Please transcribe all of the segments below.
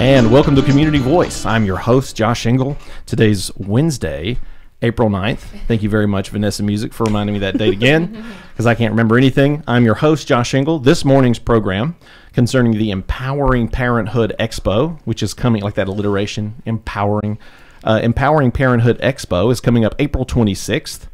And welcome to Community Voice. I'm your host, Josh Engel. Today's Wednesday, April 9th. Thank you very much, Vanessa Musick, for reminding me that date again, because I can't remember anything. I'm your host, Josh Engel. This morning's program concerning the Empowering Parenthood Expo, which is coming, like that alliteration, Empowering Parenthood Expo is coming up April 26th.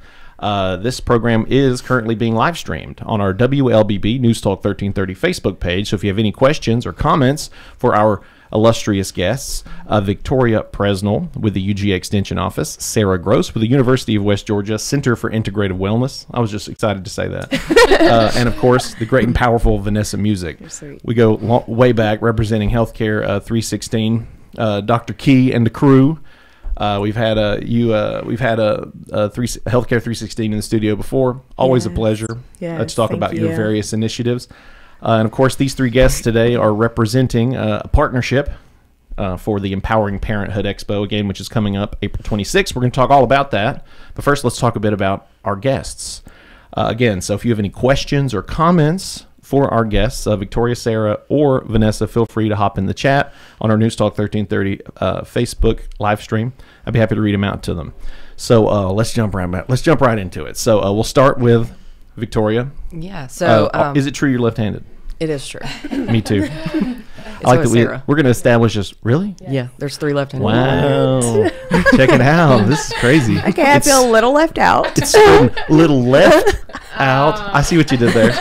This program is currently being live streamed on our WLBB News Talk 1330 Facebook page. So if you have any questions or comments for our illustrious guests, Victoria Presnal with the UG Extension Office, Sarah Gross with the University of West Georgia Center for Integrative Wellness. I was just excited to say that. And of course, the great and powerful Vanessa Musick. We go way back representing Healthcare 316, Dr. Key and the crew. We've had Healthcare 316 in the studio before. Always a pleasure to talk about your various initiatives. And of course, these three guests today are representing a partnership for the Empowering Parenthood Expo, again, which is coming up April 26th. We're going to talk all about that. But first, let's talk a bit about our guests. Again, so if you have any questions or comments for our guests, Victoria, Sarah, or Vanessa, feel free to hop in the chat on our News Talk 1330 Facebook live stream. I'd be happy to read them out to them. So let's jump right into it. So we'll start with Victoria. Yeah. So is it true you're left-handed? It is true. Me too. I like that we're going to establish this. Really? Yeah. There's 3 left-handed. Wow. Check it out. This is crazy. Okay, I feel a little left out. It's a little left out. I see what you did there.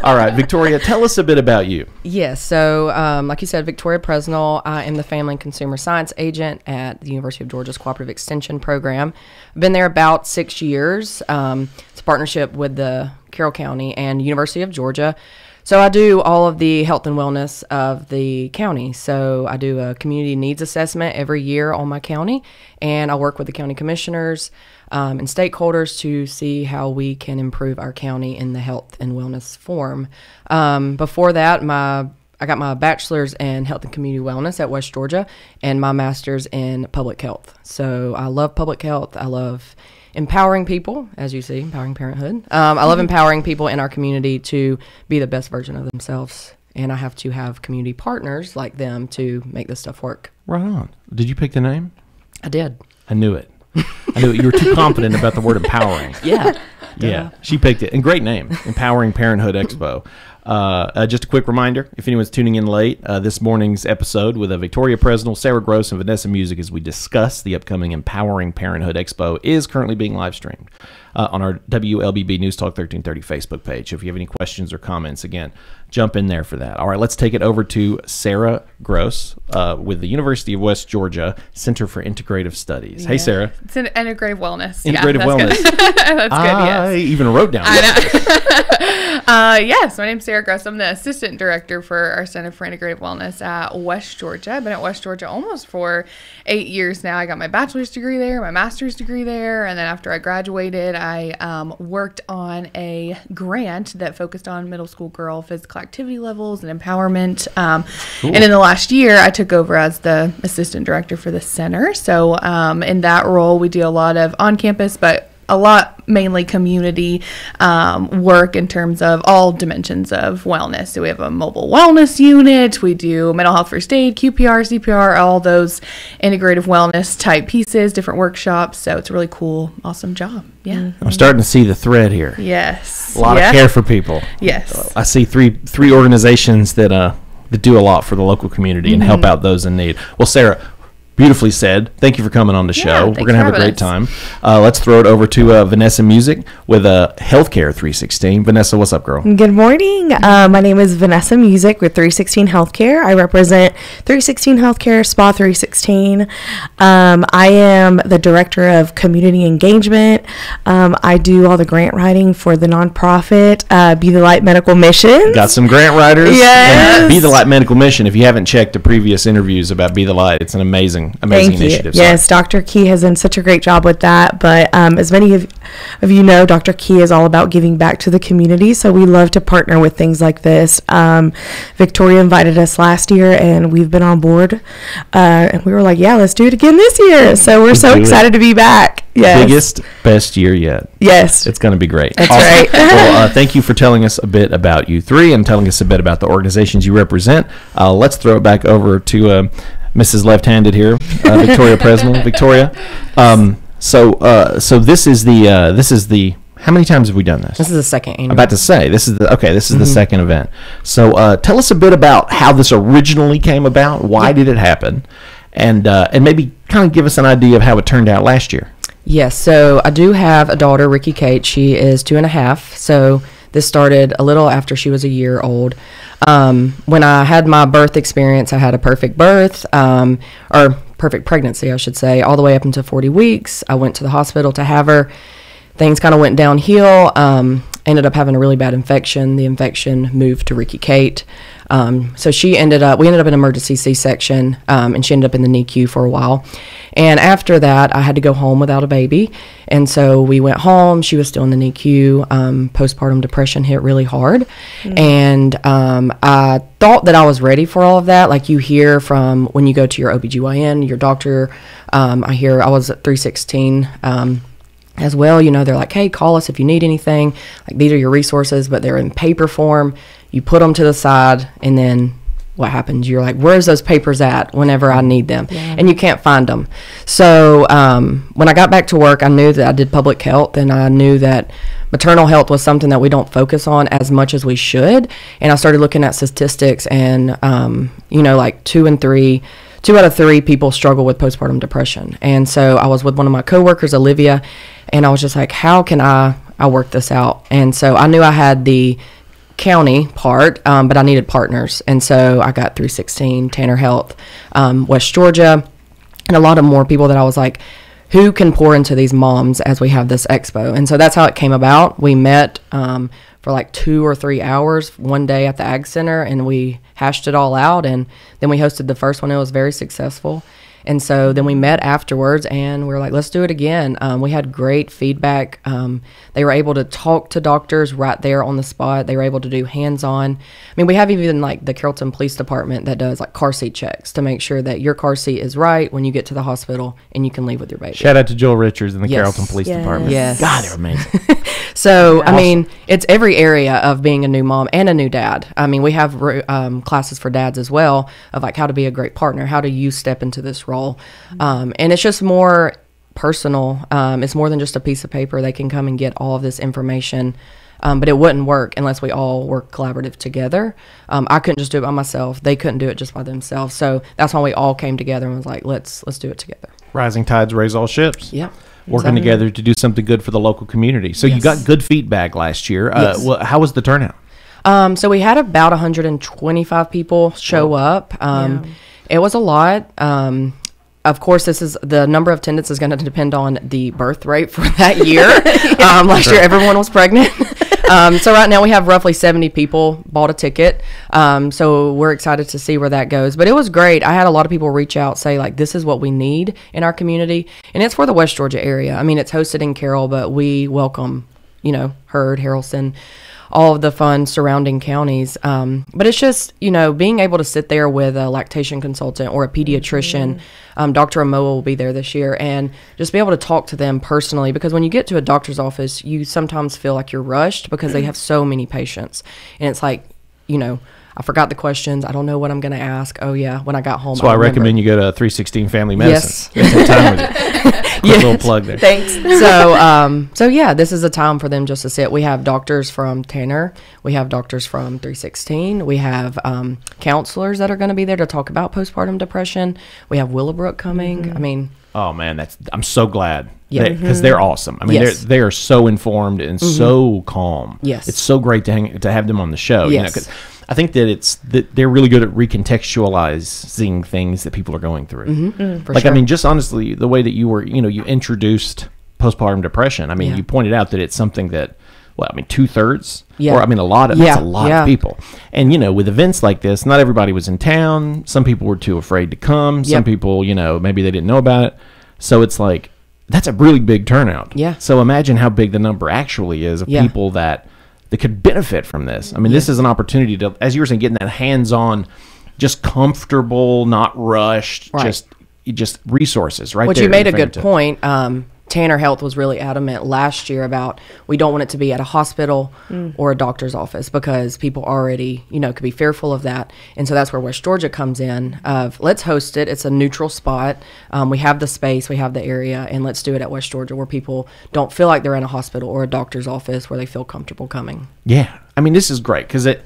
All right, Victoria, tell us a bit about you. Yeah. So like you said, Victoria Presnal. I am the Family and Consumer Science Agent at the University of Georgia's Cooperative Extension Program. I've been there about 6 years. It's a partnership with the Carroll County and University of Georgia. So I do all of the health and wellness of the county. So I do a community needs assessment every year on my county, and I work with the county commissioners and stakeholders to see how we can improve our county in the health and wellness form. Before that, I got my bachelor's in health and community wellness at West Georgia and my master's in public health. So I love public health. I love empowering people, as you see, empowering parenthood. I love empowering people in our community to be the best version of themselves. And I have to have community partners like them to make this stuff work. Right on. Did you pick the name? I did. I knew it. I knew it. You were too confident about the word empowering. Yeah. Yeah. She picked it. And great name, Empowering Parenthood Expo. Just a quick reminder, if anyone's tuning in late, this morning's episode with Victoria Presnal, Sarah Gross, and Vanessa Musick as we discuss the upcoming Empowering Parenthood Expo is currently being live streamed on our WLBB News Talk 1330 Facebook page. If you have any questions or comments, again, jump in there for that. All right, let's take it over to Sarah Gross with the University of West Georgia Center for Integrative Studies. Yeah. Hey, Sarah. It's an integrative wellness. Integrative wellness. Good. That's good, I even wrote down yes, my name's Sarah Gross. I'm the Assistant Director for our Center for Integrative Wellness at West Georgia. I've been at West Georgia almost for 8 years now. I got my bachelor's degree there, my master's degree there, and then after I graduated, I worked on a grant that focused on middle school girl physical activity levels and empowerment. And in the last year, I took over as the Assistant Director for the center. So in that role, we do a lot of on-campus, but a lot mainly community work in terms of all dimensions of wellness. So we have a mobile wellness unit, we do mental health first aid, QPR, CPR, all those integrative wellness type pieces, different workshops. So it's a really cool, awesome job. Yeah. I'm starting to see the thread here. Yes. A lot of care for people. Yes. I see three organizations that do a lot for the local community and help out those in need. Well, Sarah, beautifully said. Thank you for coming on the show. We're going to have a great time. Let's throw it over to Vanessa Musick with Healthcare 316. Vanessa, what's up, girl? Good morning. My name is Vanessa Musick with 316 Healthcare. I represent 316 Healthcare, Spa 316. I am the Director of Community Engagement. I do all the grant writing for the nonprofit Be the Light Medical Mission. Got some grant writers. Yes. And Be the Light Medical Mission. If you haven't checked the previous interviews about Be the Light, it's an amazing initiative. Yes, Dr. Key has done such a great job with that. But as many of you know, Dr. Key is all about giving back to the community. So we love to partner with things like this. Victoria invited us last year, and we've been on board. And we were like, yeah, let's do it again this year. So we're so excited to be back. Yes. Biggest, best year yet. Yes. It's going to be great. That's right. Well, thank you for telling us a bit about you three and telling us a bit about the organizations you represent. Let's throw it back over to Mrs. Left-Handed here, Victoria Presnal. Victoria, so this is the. How many times have we done this? This is the second annual. I'm about to say this is the second event. So tell us a bit about how this originally came about. Why did it happen, and maybe kind of give us an idea of how it turned out last year. Yes, so I do have a daughter, Ricky Kate. She is 2.5. So this started a little after she was a year old. When I had my birth experience, I had a perfect birth, or perfect pregnancy, I should say, all the way up until 40 weeks. I went to the hospital to have her. Things kind of went downhill. Ended up having a really bad infection. The infection moved to Ricky Kate. So we ended up in emergency C-section, and she ended up in the NICU for a while. And after that, I had to go home without a baby. And so we went home. She was still in the NICU. Postpartum depression hit really hard. And I thought that I was ready for all of that. Like you hear from when you go to your OBGYN, your doctor. I was at 316 as well. They're like, hey, call us if you need anything. Like, these are your resources, but they're in paper form. You put them to the side, and then what happens? You're like, where's those papers at whenever I need them? Yeah. And you can't find them. So when I got back to work, I knew that I did public health, and I knew that maternal health was something that we don't focus on as much as we should. And I started looking at statistics, and like 2 out of 3 people struggle with postpartum depression. And so I was with one of my coworkers, Olivia, and I was just like, how can I work this out? And so I knew I had the county part, but I needed partners. And so I got 316, Tanner Health, West Georgia, and a lot of more people that I was like, who can pour into these moms as we have this expo? And so that's how it came about. We met for like 2 or 3 hours one day at the Ag Center, and we hashed it all out. And then we hosted the first one. It was very successful. And so then we met afterwards, and we were like, let's do it again. We had great feedback. They were able to talk to doctors right there on the spot. They were able to do hands-on. I mean, we have even like the Carrollton Police Department that does like car seat checks to make sure that your car seat is right when you get to the hospital and you can leave with your baby. Shout out to Joel Richards and the Carrollton Police Department. Yes. God, they're amazing. So, awesome. I mean, it's every area of being a new mom and a new dad. I mean, we have classes for dads as well of like how to be a great partner, how do you step into this role. And it's just more personal. It's more than just a piece of paper. They can come and get all of this information, but it wouldn't work unless we all work collaborative together. I couldn't just do it by myself. They couldn't do it just by themselves. So that's why we all came together and was like, let's do it together. Rising tides raise all ships. Yeah. Working together to do something good for the local community. So you got good feedback last year. Well, how was the turnout? So we had about 125 people show up. It was a lot. Of course, the number of attendance is going to depend on the birth rate for that year. Last year, everyone was pregnant. So right now we have roughly 70 people bought a ticket. So we're excited to see where that goes. But it was great. I had a lot of people reach out, say like, this is what we need in our community. And it's for the West Georgia area. I mean, it's hosted in Carroll, but we welcome, Heard, Harrelson, all of the fun surrounding counties. But it's just, being able to sit there with a lactation consultant or a pediatrician. Dr. Amoa will be there this year, and just be able to talk to them personally, because when you get to a doctor's office, you sometimes feel like you're rushed because they have so many patients. And it's like, I forgot the questions. I don't know what I'm going to ask. Oh, yeah, when I got home. So I recommend you go to 316 Family Medicine. Yes. Spend some time with you. Quick little plug there. Thanks. So yeah, this is a time for them just to sit. We have doctors from Tanner. We have doctors from 316. We have counselors that are going to be there to talk about postpartum depression. We have Willowbrook coming. I mean. Oh, man, I'm so glad. Yeah. Because they're awesome. I mean, they are so informed and so calm. Yes. It's so great to have them on the show. Yes. 'Cause I think that they're really good at recontextualizing things that people are going through. For sure. I mean, just honestly, the way that you were, you introduced postpartum depression. I mean, you pointed out that it's something that, 2/3? Yeah. Or, I mean, that's a lot of people. And, with events like this, not everybody was in town. Some people were too afraid to come. Some people, maybe they didn't know about it. So it's like, that's a really big turnout. Yeah. So imagine how big the number actually is of people that could benefit from this. I mean, this is an opportunity to, as you were saying, getting that hands-on, just comfortable, not rushed, just resources, right? Which there you made a good point. Tanner Health was really adamant last year about we don't want it to be at a hospital or a doctor's office because people already, could be fearful of that. And so that's where West Georgia comes in of let's host it. It's a neutral spot. We have the space, we have the area, and let's do it at West Georgia where people don't feel like they're in a hospital or a doctor's office where they feel comfortable coming. Yeah. I mean, this is great because we're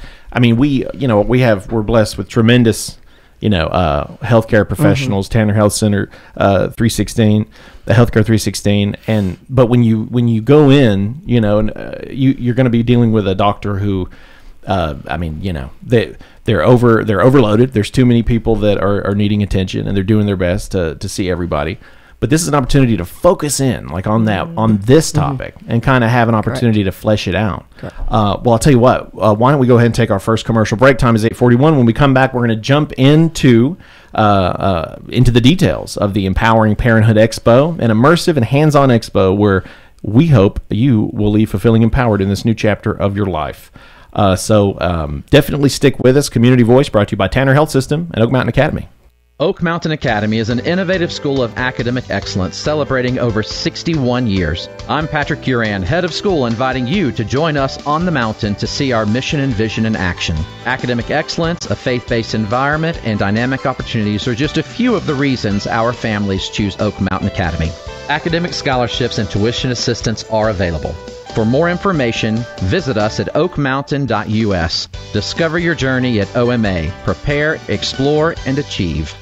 blessed with tremendous healthcare professionals, Tanner Health Center, 316, the Healthcare 316, but when you go in, you're going to be dealing with a doctor who, they're overloaded. There's too many people that are needing attention, and they're doing their best to see everybody. But this is an opportunity to focus in on this topic and kind of have an opportunity to flesh it out. Well, I'll tell you what, why don't we go ahead and take our first commercial break? Time is 8:41. When we come back, we're going to jump into the details of the Empowering Parenthood Expo, an immersive and hands-on expo where we hope you will leave fulfilling empowered in this new chapter of your life. So definitely stick with us. Community Voice brought to you by Tanner Health System and Oak Mountain Academy. Oak Mountain Academy is an innovative school of academic excellence celebrating over 61 years. I'm Patrick Uran, head of school, inviting you to join us on the mountain to see our mission and vision in action. Academic excellence, a faith-based environment, and dynamic opportunities are just a few of the reasons our families choose Oak Mountain Academy. Academic scholarships and tuition assistance are available. For more information, visit us at oakmountain.us. Discover your journey at OMA. Prepare, explore, and achieve.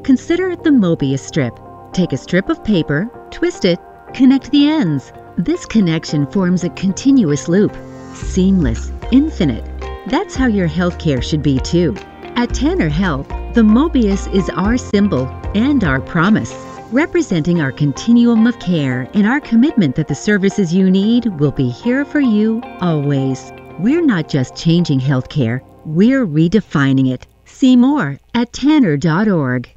Consider the Mobius strip. Take a strip of paper, twist it, connect the ends. This connection forms a continuous loop. Seamless, infinite. That's how your healthcare should be too. At Tanner Health, the Mobius is our symbol and our promise, representing our continuum of care and our commitment that the services you need will be here for you always. We're not just changing healthcare, we're redefining it. See more at tanner.org.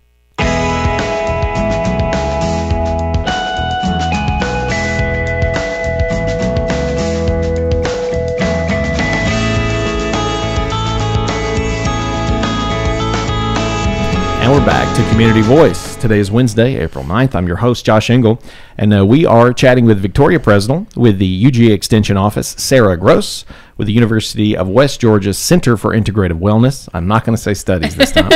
And we're back to Community Voice. Today is Wednesday, April 9th. I'm your host, Josh Engel, and we are chatting with Victoria Presnal with the UGA Extension Office, Sarah Gross with the University of West Georgia Center for Integrative Wellness. I'm not going to say studies this time.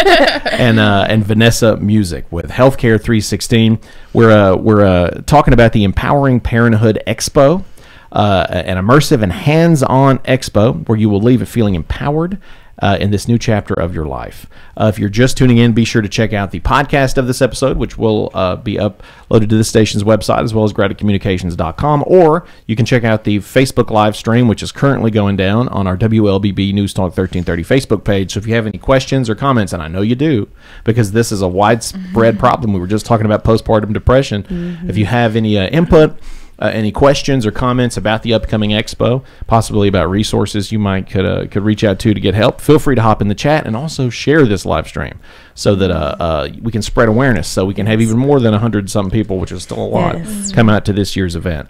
and Vanessa Musick with Healthcare 316. We're talking about the Empowering Parenthood Expo, an immersive and hands-on expo where you will leave feeling empowered in this new chapter of your life. If you're just tuning in, be sure to check out the podcast of this episode, which will be uploaded to the station's website as well as gradicommunications.com, or you can check out the Facebook live stream, which is currently going down on our WLBB News Talk 1330 Facebook page. So if you have any questions or comments, and I know you do, because this is a widespread problem. We were just talking about postpartum depression. If you have any input, any questions or comments about the upcoming expo, possibly about resources you could reach out to get help, feel free to hop in the chat and also share this live stream so that we can spread awareness, so we can have even more than 100-something people, which is still a lot, come out to this year's event.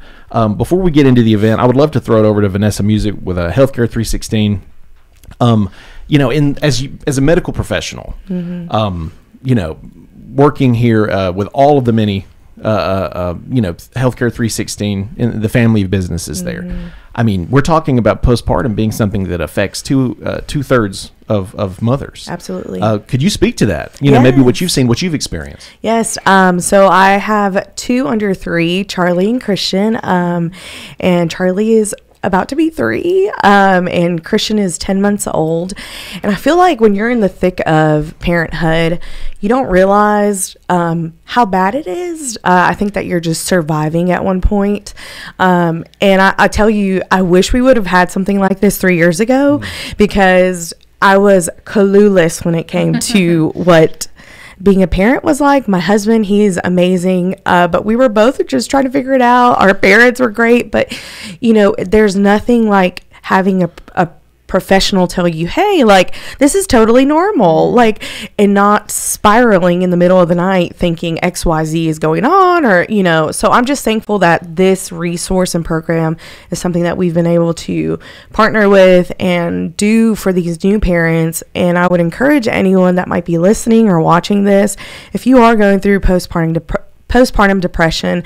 Before we get into the event, I would love to throw it over to Vanessa Musick with a Healthcare 316. As a medical professional, working here with all of the many Healthcare 316 and the family of businesses there. I mean, we're talking about postpartum being something that affects two-thirds of mothers. Absolutely. Could you speak to that? Maybe what you've seen, what you've experienced. Yes. So I have 2 under 3, Charlie and Christian. And Charlie is about to be 3, and Christian is 10 months old. And I feel like when you're in the thick of parenthood, you don't realize how bad it is. I think that you're just surviving at one point. And I tell you, I wish we would have had something like this 3 years ago, because I was clueless when it came to what being a parent was like. My husband, he's amazing, but we were both just trying to figure it out. Our parents were great, but there's nothing like having a professional tell you, hey, like, this is totally normal, like, and not spiraling in the middle of the night thinking XYZ is going on, or so I'm just thankful that this resource and program is something that we've been able to partner with and do for these new parents. And I would encourage anyone that might be listening or watching this, if you are going through postpartum postpartum depression,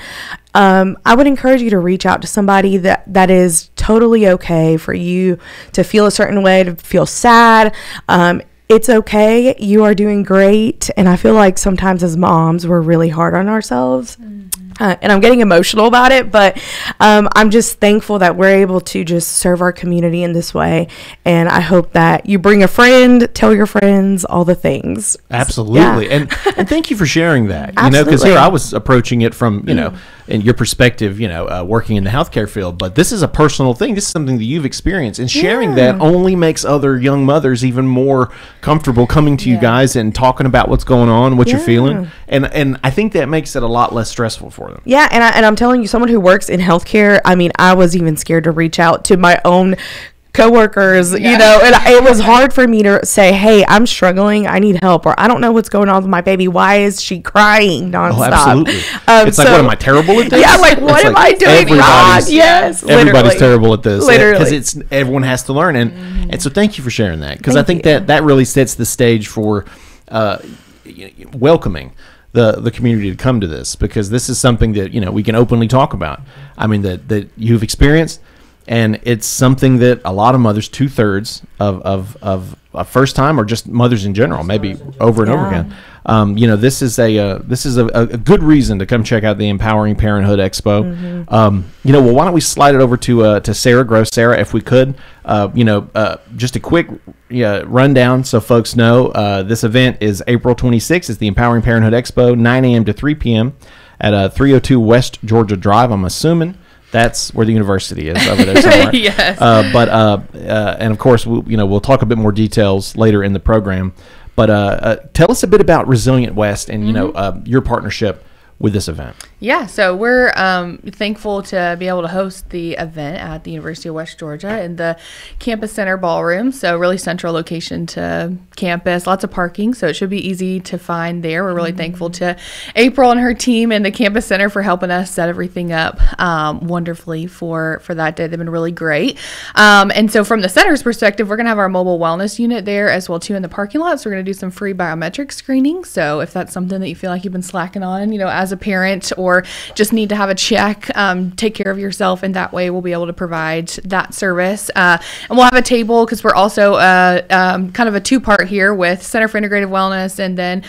I would encourage you to reach out to somebody that is totally okay for you to feel a certain way, to feel sad. It's okay. You are doing great. And I feel like sometimes as moms, we're really hard on ourselves. And I'm getting emotional about it, but I'm just thankful that we're able to just serve our community in this way. And I hope that you bring a friend, tell your friends, all the things. Absolutely. Yeah. And thank you for sharing that. Absolutely. Because here I was approaching it from, in your perspective, working in the healthcare field, but this is a personal thing. This is something that you've experienced, and sharing that only makes other young mothers even more comfortable coming to you guys and talking about what's going on, what you're feeling. And I think that makes it a lot less stressful for them. Yeah. And I'm telling you, someone who works in healthcare, I mean, I was even scared to reach out to my own coworkers, and it was hard for me to say, hey, I'm struggling, I need help, or I don't know what's going on with my baby, why is she crying nonstop? Oh, absolutely. It's like, what am I terrible at this? Yeah, like, what am I doing wrong? Yes, everybody's terrible at this. Literally. Because everyone has to learn, and so thank you for sharing that, because I think that really sets the stage for welcoming the community to come to this, because this is something that we can openly talk about. I mean, that you've experienced. And it's something that a lot of mothers, 2/3 of first time, or just mothers in general, maybe over and over again. This is a good reason to come check out the Empowering Parenthood Expo. Well, why don't we slide it over to Sarah Gross? Sarah, if we could, just a quick rundown so folks know. This event is April 26th. It's the Empowering Parenthood Expo, 9 a.m. to 3 p.m. at 302 West Georgia Drive. I'm assuming that's where the university is, over there somewhere. Yes. And of course, we'll talk a bit more details later in the program. But tell us a bit about Resilient West and your partnership with this event. Yeah, so we're thankful to be able to host the event at the University of West Georgia in the Campus Center Ballroom. So really central location to campus, lots of parking, so it should be easy to find there. We're really thankful to April and her team and the Campus Center for helping us set everything up wonderfully for that day. They've been really great. And so from the center's perspective, we're going to have our mobile wellness unit there as well too in the parking lot. So we're going to do some free biometric screening. So if that's something that you feel like you've been slacking on, as a parent, or just need to have a check, take care of yourself, and that way we'll be able to provide that service. And we'll have a table, because we're also kind of a two-part here with Center for Integrative Wellness and then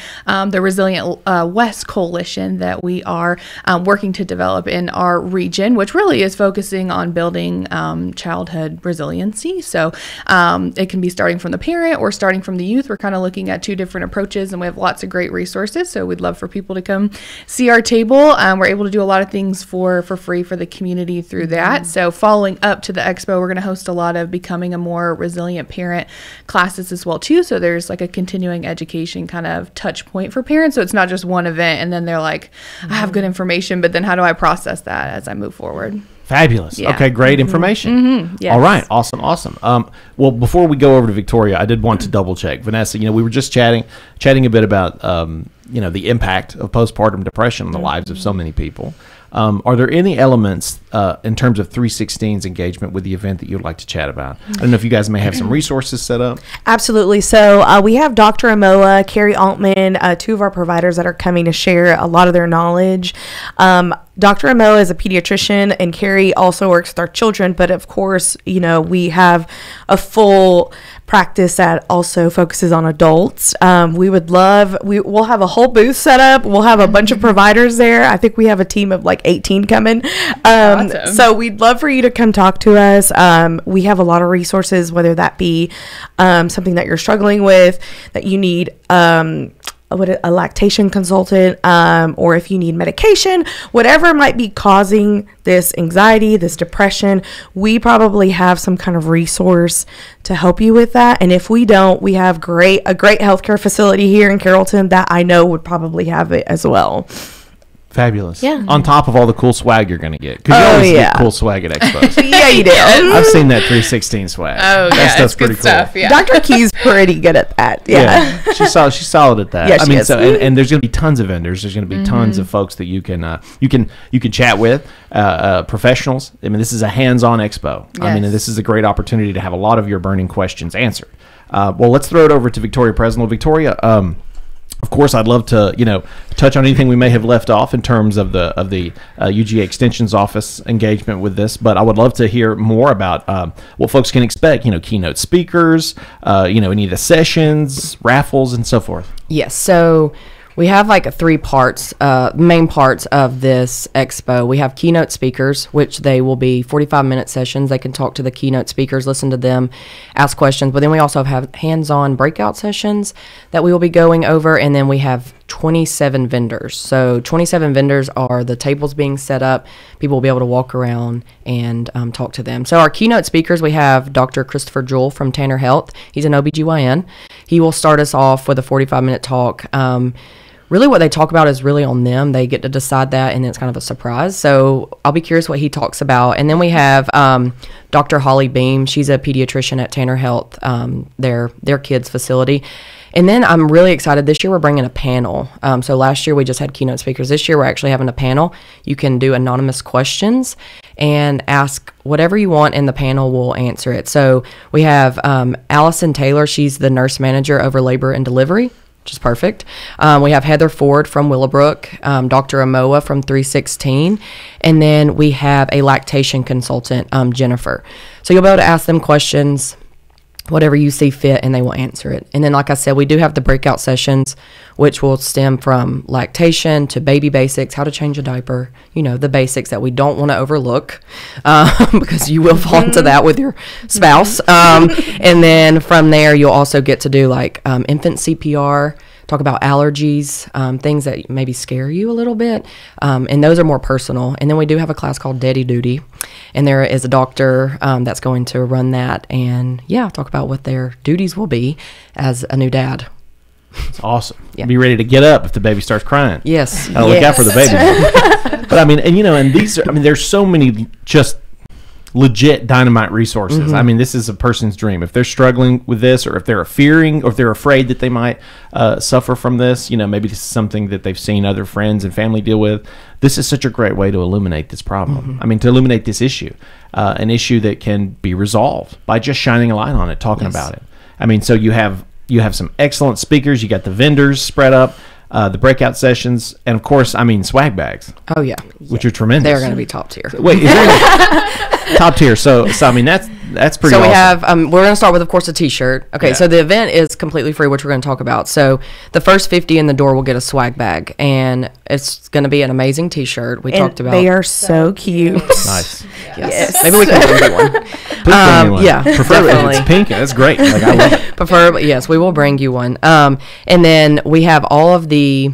the Resilient West Coalition that we are working to develop in our region, which really is focusing on building childhood resiliency. So it can be starting from the parent or starting from the youth. We're kind of looking at two different approaches, and we have lots of great resources. So we'd love for people to come see our table. We're able to do a lot of things for free for the community through that. So following up to the expo, we're going to host a lot of becoming a more resilient parent classes as well too. So there's like a continuing education kind of touch point for parents. So it's not just one event and then they're like, I have good information, but then how do I process that as I move forward? Fabulous. Yeah. Okay, great information. Yes. All right, awesome. Well, before we go over to Victoria, I did want to double check. Vanessa, we were just chatting a bit about the impact of postpartum depression on the lives of so many people. Are there any elements in terms of 316's engagement with the event that you'd like to chat about? I don't know if you guys may have some resources set up. Absolutely. So we have Dr. Amoa, Carrie Altman, two of our providers that are coming to share a lot of their knowledge. Dr. Amoa is a pediatrician, and Carrie also works with our children. But of course, we have a full practice that also focuses on adults. We'll have a whole booth set up. We'll have a bunch of providers there. I think we have a team of like 18 coming. Awesome. So we'd love for you to come talk to us. We have a lot of resources, whether that be something that you're struggling with, that you need a lactation consultant, or if you need medication, whatever might be causing this anxiety, this depression, we probably have some kind of resource to help you with that. And if we don't, we have a great healthcare facility here in Carrollton that I know would probably have it as well. Fabulous. Yeah. On top of all the cool swag you're going to get. Because you always get cool swag at expos. Yeah, you do. I've seen that 316 swag. Oh, that stuff's it's pretty good cool. stuff. Yeah. Dr. Key's pretty good at that. Yeah. She's solid at that. Yeah, she is. So and there's going to be tons of vendors. There's going to be tons of folks that you can chat with, professionals. I mean, this is a hands-on expo. Yes. I mean, and this is a great opportunity to have a lot of your burning questions answered. Well, let's throw it over to Victoria Presnal. Victoria, Of course, I'd love to, touch on anything we may have left off in terms of the UGA Extension's office engagement with this. But I would love to hear more about what folks can expect. Keynote speakers, any of the sessions, raffles, and so forth. Yes. So we have like three parts, main parts of this expo. We have keynote speakers, which they will be 45-minute sessions. They can talk to the keynote speakers, listen to them, ask questions. But then we also have hands-on breakout sessions that we will be going over. And then we have 27 vendors. So 27 vendors are the tables being set up. People will be able to walk around and talk to them. So our keynote speakers, we have Dr. Christopher Jewell from Tanner Health. He's an OBGYN. He will start us off with a 45-minute talk. Really what they talk about is really on them. They get to decide that, and it's kind of a surprise. So I'll be curious what he talks about. And then we have Dr. Holly Beam. She's a pediatrician at Tanner Health, their kids facility. And then I'm really excited. This year we're bringing a panel. So last year we just had keynote speakers. This year we're actually having a panel. You can do anonymous questions and ask whatever you want, and the panel will answer it. So we have Allison Taylor. She's the nurse manager over labor and delivery, which is perfect. We have Heather Ford from Willowbrook, Dr. Amoa from 316, and then we have a lactation consultant, Jennifer. So you'll be able to ask them questions, whatever you see fit, and they will answer it. And then, like I said, we do have the breakout sessions, which will stem from lactation to baby basics, how to change a diaper, the basics that we don't want to overlook, because you will fall into that with your spouse. And then from there, you'll also get to do like infant CPR, talk about allergies, things that maybe scare you a little bit, and those are more personal. And then we do have a class called Daddy Duty, and there is a doctor that's going to run that and talk about what their duties will be as a new dad. It's awesome. Yeah. Be ready to get up if the baby starts crying. Yes. Look out for the baby. But and these are, there's so many just legit dynamite resources. Mm-hmm. This is a person's dream. If they're struggling with this, or if they're fearing, or if they're afraid that they might suffer from this, maybe this is something that they've seen other friends and family deal with. This is such a great way to illuminate this problem. Mm-hmm. To illuminate this issue, an issue that can be resolved by just shining a light on it, talking about it. So you have some excellent speakers. You got the vendors spread up, the breakout sessions, and of course, swag bags. Oh yeah, which are tremendous. They're going to be top tier. Wait, is there top tier? So that's pretty. So we awesome. have we're going to start with, of course, a T-shirt. Okay, Yeah. so the event is completely free, which we're going to talk about. So the first 50 in the door will get a swag bag, and it's going to be an amazing T-shirt. We talked about. They are so cute. Nice. Yes. Maybe we can bring you one. Please bring me one. Yeah, Preferably if definitely. it's pink. That's great. I love it. Preferably, yes, we will bring you one. And then we have all of the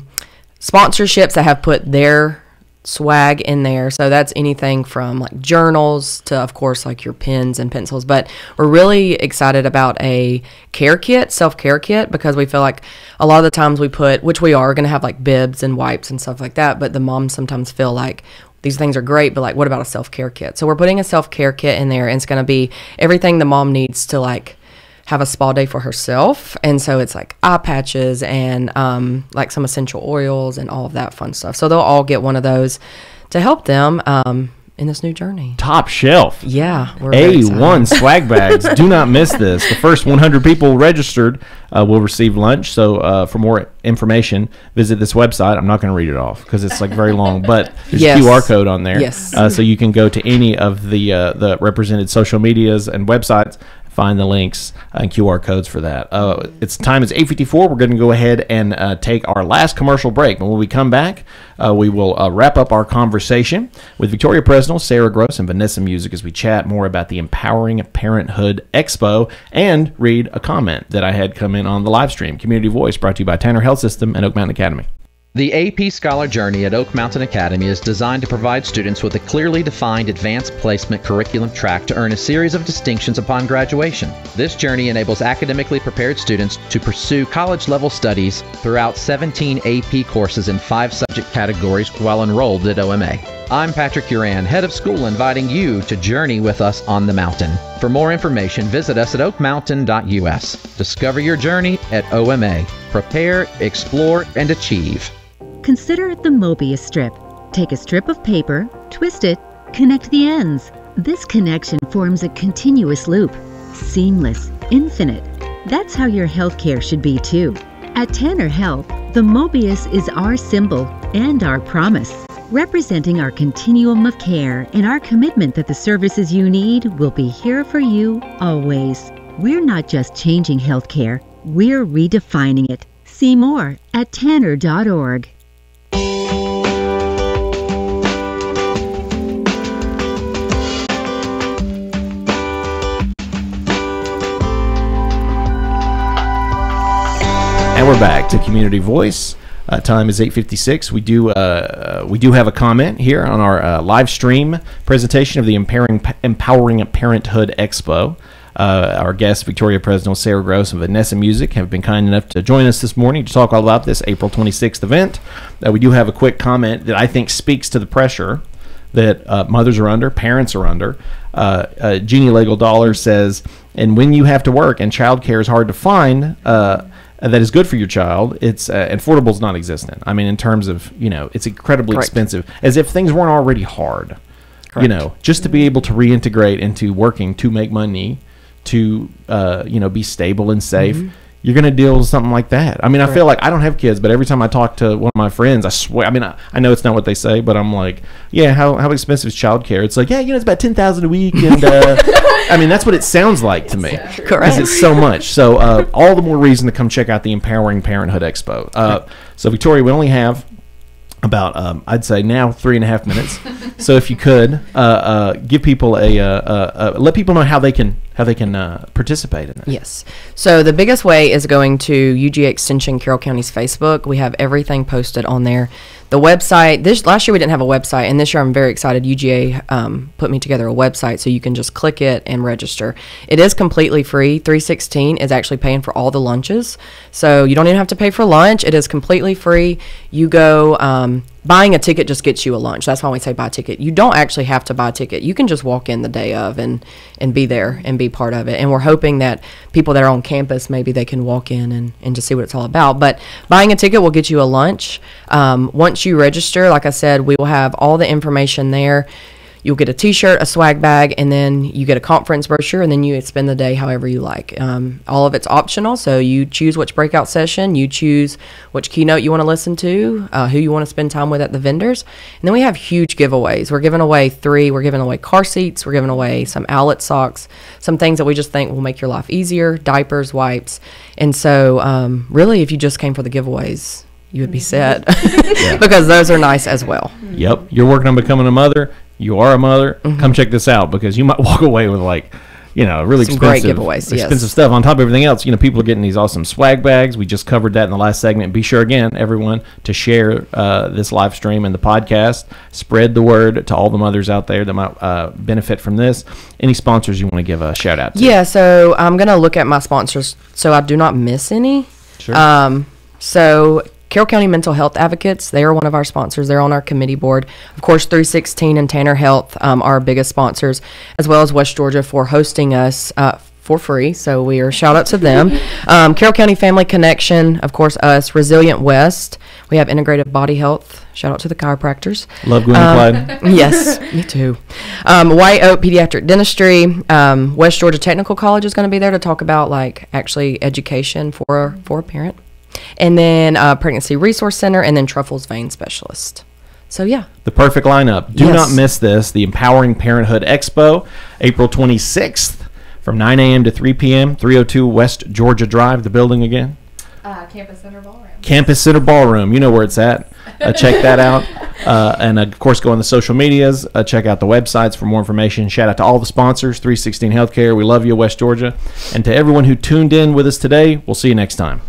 sponsorships that have put their swag in there. So that's anything from like journals to, of course, like your pens and pencils. But we're really excited about a care kit, self-care kit, because we feel like a lot of the times we put, which we are going to have like bibs and wipes and stuff like that, but the moms sometimes feel like these things are great, but like, what about a self-care kit? So we're putting a self-care kit in there, and it's going to be everything the mom needs to like have a spa day for herself. And so it's like eye patches and like some essential oils and all of that fun stuff. So they'll all get one of those to help them in this new journey. Top shelf. Yeah. We're very excited. A1 swag bags. Do not miss this. The first 100 people registered will receive lunch. So for more information, visit this website. I'm not going to read it off because it's like very long, but there's Yes. a QR code on there. Yes. So you can go to any of the represented social medias and websites, find the links and QR codes for that. It's time is 8:54. We're going to go ahead and take our last commercial break. And when we come back, we will wrap up our conversation with Victoria Presnal, Sarah Gross, and Vanessa Musick as we chat more about the Empowering Parenthood Expo and read a comment that I had come in on the live stream. Community Voice brought to you by Tanner Health System and Oak Mountain Academy. The AP Scholar Journey at Oak Mountain Academy is designed to provide students with a clearly defined advanced placement curriculum track to earn a series of distinctions upon graduation. This journey enables academically prepared students to pursue college-level studies throughout 17 AP courses in 5 subject categories while enrolled at OMA. I'm Patrick Uran, head of school, inviting you to journey with us on the mountain. For more information, visit us at oakmountain.us. Discover your journey at OMA. Prepare, explore, and achieve. Consider the Mobius strip. Take a strip of paper, twist it, connect the ends. This connection forms a continuous loop. Seamless, infinite. That's how your healthcare should be too. At Tanner Health, The Mobius is our symbol and our promise, representing our continuum of care and our commitment that the services you need will be here for you always. We're not just changing healthcare, we're redefining it. See more at tanner.org. And we're back to Community Voice. Time is 8:56. We do have a comment here on our live stream presentation of the Empowering Parenthood Expo. Our guests, Victoria Presnal, Sarah Gross, and Vanessa Musick, have been kind enough to join us this morning to talk all about this April 26th event. We do have a quick comment that I think speaks to the pressure that mothers are under, parents are under. Jeannie Legal Dollar says, and when you have to work and childcare is hard to find, that is good for your child, it's affordable is non-existent. I mean, in terms of, it's incredibly expensive, as if things weren't already hard. Correct. Just to be able to reintegrate into working to make money, to be stable and safe. Mm-hmm. You're going to deal with something like that. I mean, I feel like I don't have kids, but every time I talk to one of my friends, I swear, I mean, I know it's not what they say, but I'm like, yeah, how expensive is childcare? It's like, yeah, it's about $10,000 a week. And I mean, that's what it sounds like to me. Correct. Because it's so much. So all the more reason to come check out the Empowering Parenthood Expo. So Victoria, we only have about, I'd say now 3.5 minutes. So if you could give people let people know how they can participate in that. Yes. So the biggest way is going to UGA Extension Carroll County's Facebook. We have everything posted on there. The website, last year we didn't have a website, and this year I'm very excited. UGA put me together a website so you can just click it and register. It is completely free. 316 is actually paying for all the lunches. So you don't even have to pay for lunch. It is completely free. You go, buying a ticket just gets you a lunch. That's why we say buy a ticket. You don't actually have to buy a ticket. You can just walk in the day of and be there and be part of it. And we're hoping that people that are on campus, maybe they can walk in and just see what it's all about. But buying a ticket will get you a lunch. Once you register, like I said, we will have all the information there. You'll get a T-shirt, a swag bag, and then you get a conference brochure, and then you spend the day however you like. All of it's optional, so you choose which breakout session, you choose which keynote you want to listen to, who you want to spend time with at the vendors. And then we have huge giveaways. We're giving away 3. We're giving away car seats. We're giving away some Owlet socks, some things that we just think will make your life easier, diapers, wipes. And so really, if you just came for the giveaways, you would be set because those are nice as well. Yep. You're working on becoming a mother. You are a mother. Mm-hmm. Come check this out because you might walk away with really some expensive, great giveaways, expensive stuff. On top of everything else, people are getting these awesome swag bags. We just covered that in the last segment. Be sure again, everyone, to share this live stream and the podcast. Spread the word to all the mothers out there that might benefit from this. Any sponsors you want to give a shout out to? Yeah, so I'm going to look at my sponsors so I do not miss any. Sure. So Carroll County Mental Health Advocates, they are one of our sponsors. They're on our committee board. Of course, 316 and Tanner Health are our biggest sponsors, as well as West Georgia for hosting us for free. So we are shout out to them. Carroll County Family Connection, of course, us. Resilient West. We have Integrative Body Health. Shout out to the chiropractors. Love Gwen and Clyde. Yes, me too. White Oak Pediatric Dentistry. West Georgia Technical College is going to be there to talk about actually education for a parent. And then Pregnancy Resource Center, and then Truffles Vein Specialist. So, yeah. The perfect lineup. Do not miss this. The Empowering Parenthood Expo, April 26th from 9 a.m. to 3 p.m., 302 West Georgia Drive, the building again. Campus Center Ballroom. Campus Center Ballroom. You know where it's at. Check that out. And, of course, go on the social medias. Check out the websites for more information. Shout out to all the sponsors, 316 Healthcare. We love you, West Georgia. And to everyone who tuned in with us today, we'll see you next time.